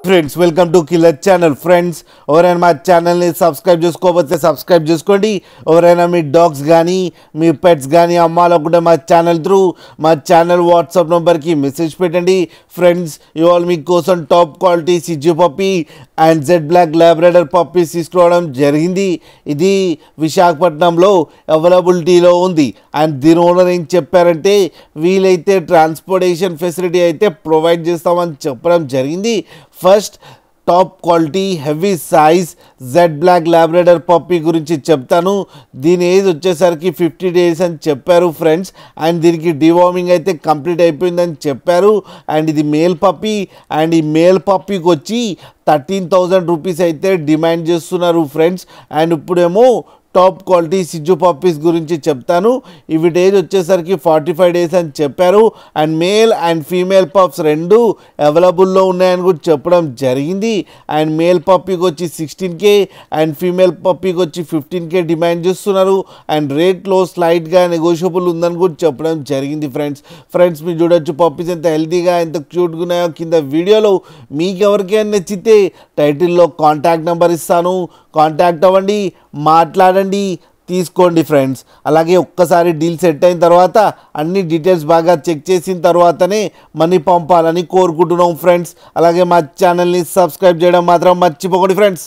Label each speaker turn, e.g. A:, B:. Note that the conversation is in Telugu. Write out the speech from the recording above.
A: Friends welcome to killer channel. Friends ఎవరైనా మా ఛానల్ని సబ్స్క్రైబ్ చేసుకోకపోతే సబ్స్క్రైబ్ చేసుకోండి. ఎవరైనా మీ డాగ్స్ కానీ మీ పెట్స్ కానీ అమ్మాలనుకుంటే మా ఛానల్ త్రూ మా ఛానల్ వాట్సాప్ నెంబర్కి మెసేజ్ పెట్టండి. ఫ్రెండ్స్ ఇవాళ మీకోసం టాప్ క్వాలిటీ సిజ్జు puppy and jet black Labrador puppies తీసుకోవడం జరిగింది. ఇది విశాఖపట్నంలో అవైలబిలిటీలో ఉంది. అండ్ దీని ఓనర్ ఏం చెప్పారంటే వీలైతే ట్రాన్స్పోర్టేషన్ ఫెసిలిటీ అయితే ప్రొవైడ్ చేస్తామని చెప్పడం జరిగింది. First top quality heavy size jet black Labrador puppy గురించి చెప్తాను. దీని ఏజ్ వచ్చేసరికి 50 days అని చెప్పారు ఫ్రెండ్స్. అండ్ దీనికి డివార్మింగ్ అయితే కంప్లీట్ అయిపోయిందని చెప్పారు. అండ్ ఇది మేల్ పప్పీ. అండ్ ఈ మేల్ పప్పీకి వచ్చి 13,000 రూపీస్ అయితే డిమాండ్ చేస్తున్నారు ఫ్రెండ్స్. అండ్ ఇప్పుడేమో టాప్ క్వాలిటీ సిజ్జు పప్పీస్ గురించి చెప్తాను. ఇవి ఏజ్ వచ్చేసరికి 45 days అని చెప్పారు. And male and female pups రెండు అవైలబుల్లో ఉన్నాయని కూడా చెప్పడం జరిగింది. అండ్ మేల్ పప్పీకి వచ్చి 16K అండ్ ఫీమేల్ పప్పీకి వచ్చి 15K డిమాండ్ చేస్తున్నారు. అండ్ రేట్లో స్లైట్గా నెగోషియబుల్ ఉందని కూడా చెప్పడం జరిగింది ఫ్రెండ్స్ మీరు చూడొచ్చు పప్పీస్ ఎంత హెల్తీగా ఎంత క్యూట్గా ఉన్నాయో. కింద వీడియోలో మీకు ఎవరికైనా నచ్చితే టైటిల్లో కాంటాక్ట్ నెంబర్ ఇస్తాను, కాంటాక్ట్ అవ్వండి, మాట్లాడండి, తీసుకోండి ఫ్రెండ్స్. అలాగే ఒక్కసారి డీల్ సెట్ అయిన తర్వాత అన్ని డీటెయిల్స్ బాగా చెక్ చేసిన తర్వాతనే మనీ పంపాలని కోరుకుంటున్నాం ఫ్రెండ్స్. అలాగే మా ఛానల్ని సబ్స్క్రైబ్ చేయడం మాత్రం మర్చిపోకండి ఫ్రెండ్స్.